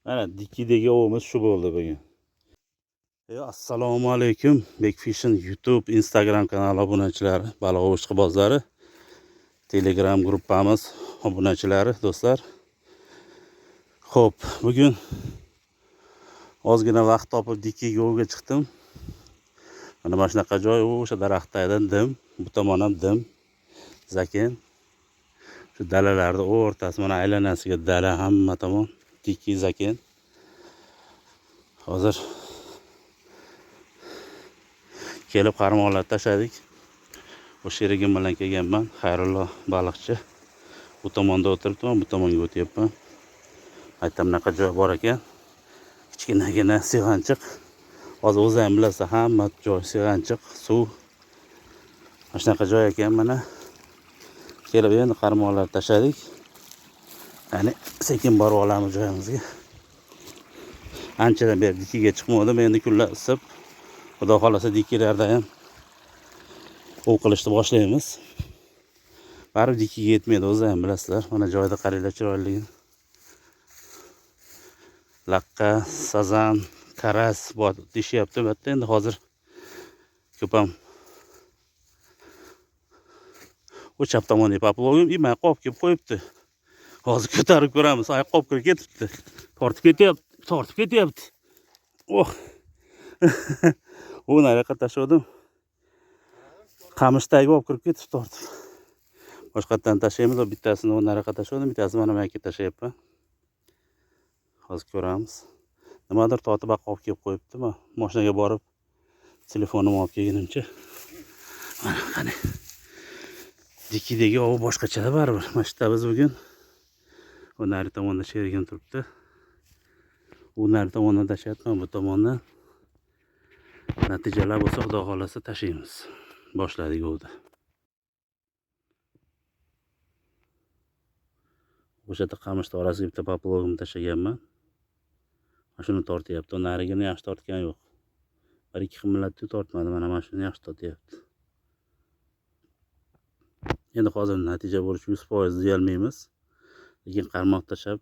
Mana dikidagi ovimiz shu bo'ldi bugun. Assalomu alaykum. Big Fishing YouTube, Instagram kanali obunachilari, baliq ishqibozlari, Telegram gruppamiz obunachilari, do'stlar. Xo'p, bugun ozgina vaqt topib dikkiga ovga chiqdim. Mana shunaqa joy, o'sha daraxtlardan dim, bu tomon ham dim. Zakin shu dalalarning o'rtasi, mana aylanasiga dala, hamma tomon dikki zakin. Hozir kelib qarmoqlar tashladik. O sherigim bilan kelganman. Xayrullo baliqchi. Bu tomonda o'tiribman, bu tomonga o'tyapman. Aytam bunaqa joy bor ekan. Kichkinagina sig'anchiq. Hozir o'zi ham bilasiz, hamma joy sig'anchiq, suv. Mana shunaqa joy ekan mana. Kelib endi qarmoqlar tashladik. Ya'ni sekin borib olamiz joyimizga. Anchadan beri dikkiga chiqmadim, endi kunlar isib, xudo xolasa dikkilarda ham ov qilishni boshlaymiz. Baribir dikkiga yetmaydi, o'zi ham bilasizlar. Mana joyda qaranglar chiroyligini. Laqqa, sazan, karas bor deyishyapti. Bitta endi hozir ko'p ham o chap tomonga poplogim imay qolib kelib qo'yibdi. Hozir ko'tarib ko'ramiz. Ay qolib kirib ketibdi. Tortib ketyapti. Oh. Uni nariyoqqa tashladim. Qamishtagiga olib kirib ketib tortib. Boshqatdan tashlaymiz, bittasini uni nariyoqqa tashladim, bittasini mana bu yerga tashlayapman. Hozir ko'ramiz. Nimadir tortib olib kelib qo'yibdi. Mashinaga borib telefonimni olib kelganimcha. Mana qani. Dikidagi ov boshqacha baribir. Mana shu yerda biz bugun u nari tomonda sherigim turibdi. U nari tomondan tashlayapman, bu tomondan. Natijalar bo'lsa, xudo xolasa tashlaymiz. Boshladik ovda. O'sha yerda qamishni orasiga bitta poplogim tashlaganman. Mana shuni tortyapti. Narigini yaxshi tortgan yo'q. 1-2 qimillatdi tortmadi. Mana shuni yaxshi tortyapti. Endi hozir natija bo'lishi 100% deyolmaymiz. Lekin qarmoq tashlab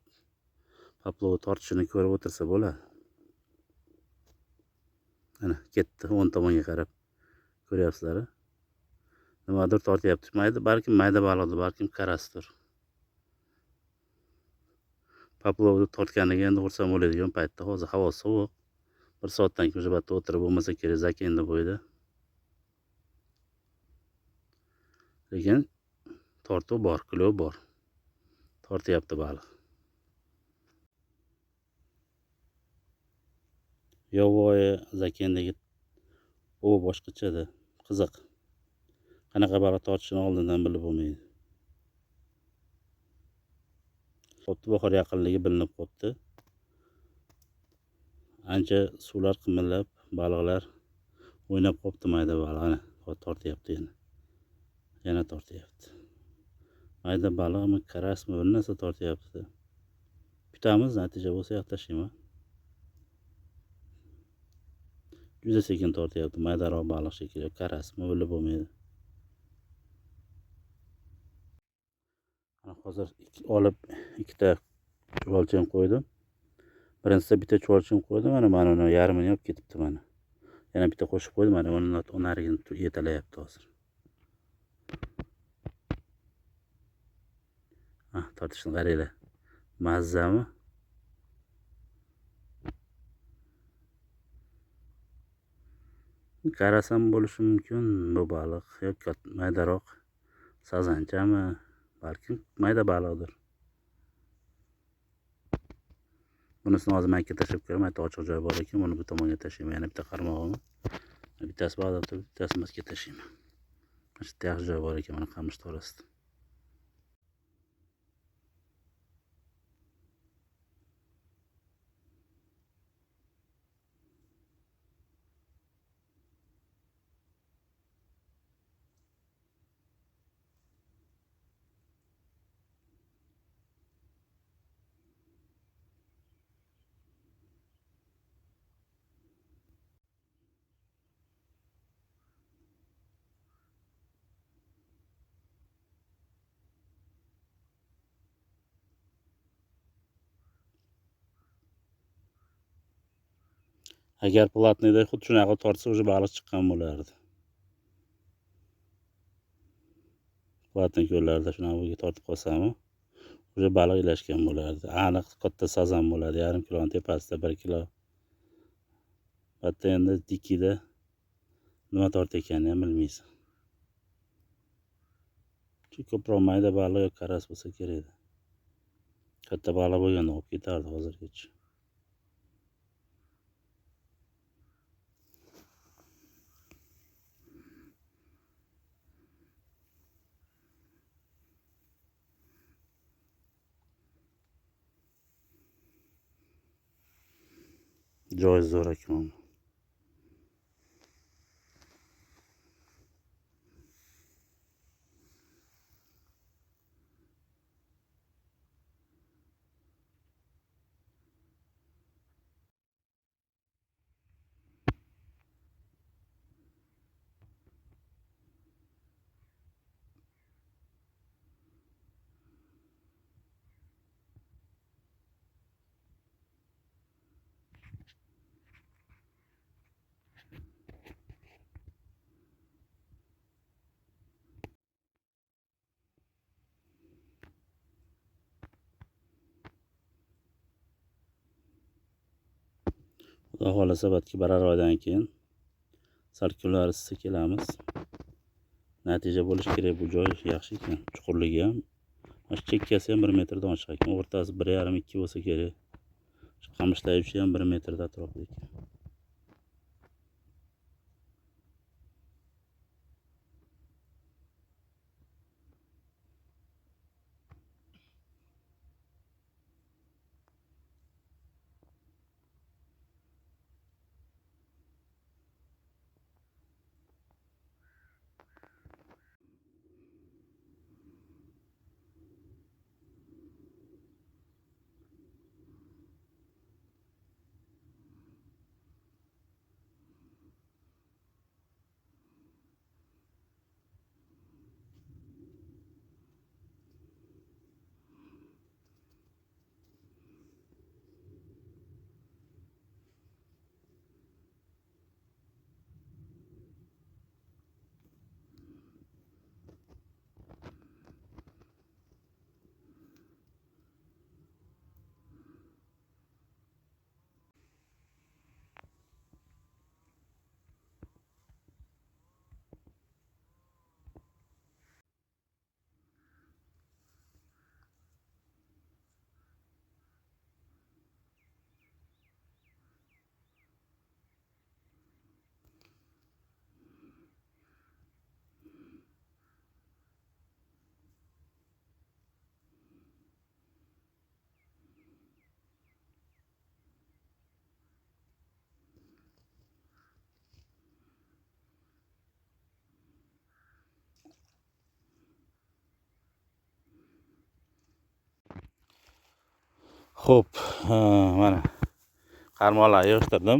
poplog'i tortishini ko'rib o'tirsa bo'ladi. Mana ketdi 10 tomonga qarab. Ko'ryapsizlar? Nimadir tortyapti. Balkim mayda baliqdir, balkim karasdir. Poplog'i tortganiga endi xursand bo'ladigan paytda. Hozir havo sovuq. 1 soatdan keyin o'sha yerda o'tirib bo'lmasa kerak, zakinni bo'yda. Lekin tortuv bor, kilo bor. Tortyapti baliq. Yovoyi zakindagi u boshqachada, qiziq. Qanaqa baliq tortishini oldindan bilib bo'lmaydi. Xuddi bahor yaqinligi bilinib qopti. Ancha suvlar qimillab, baliqlar o'ynab qopti, mayda baliqni tortyapti yana. Yana tortyapti. Mayda baliqmi, karasmi, bir narsa tortyapti. Kutamiz, natija bo'lsa yo'q tashlayman. Juda sekin tortyapti, maydaroq baliq shekilli, karasmi bilib bo'lmaydi. Hozir olib ikkita chuvalcham qo'ydim. Birinchisida bitta chuvalcham qo'ydim, mana uni yarmini olib ketibdi mana. Yana bitta qo'shib qo'ydim, mana uni narigini yetalayapti hozir. Tortishni qaranglar. Mazzami? Karasam bo'lishi mumkin bu baliq, yoki maydaroq sazanchami, balkim mayda baliqdir. Bunisini hozir men tashlab ko'raman, aytib ochiq joy bor ekan, buni bu tomonga tashlayman. Yana bitta qarmog'im. Bittasi bog'da turibdi, bittasi mastga tashlayman. Mana shu yerda yaxshi joy bor ekan, mana qamish orasida. Agar platniyda xuddi shunaqa tortsa, уже baliq chiqqan bo'lardi. Platniy ko'llarida shunaqa tortib qolsam, уже baliq ilashgan bo'lardi. Aniq katta sazan bo'ladi, 1,5 kiloni tepasida, 1 kilo. Bitta endi dikida nima tortayotganini ham bilmaysan. Ko'proq mayda baliq yoki karas bo'lsa kerak edi. Katta baliq bo'lganda olib ketardi hozirgacha. Joy zo'r ekan. Xudo xolasa balki biror oydan keyin sal kunlar isitsa kelamiz. Natija bo'lishi kerak. Bu joy yaxshi ekan. Chuqurligi ham. Mana chekkasi ham 1 metrdan oshiq ekan. O'rtasi 1,5-2 bo'lsa kerak. Qamishlar uchi ham 1 metrda atrofida ekan. Xo'p, mana qarmoqlarni yig'ishtirdim.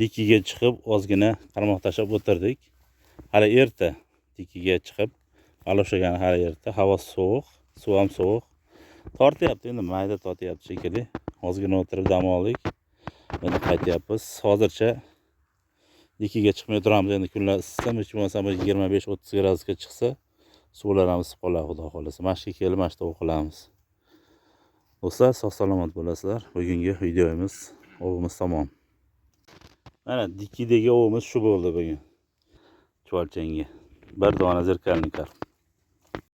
Dikiga chiqib ozgina qarmoq tashlab o'tirdik. Hali erta dikiga chiqib, alashagani hali erta. Havo sovuq, suv ham sovuq. Tortyapti endi, mayda tortyapti shekilli. Ozgina o'tirib dam oldik. Endi qaytyapmiz. Hozircha dikiga chiqmay turamiz. Endi kunlar isisa, hech bo'lmasa 25-30 gradusga chiqsa, suvlar ham isib qoladi, xudo xolasa. Mashqqa kelib, mana shu yerda o'qilamiz. Do'stlar, sog' salomat bo'lasizlar. Bugungi videomiz ovimiz tamom. Mana dikidagi ovimiz shu bo'ldi bugun. Chuvalchanga. Bir dona zirkalni kar.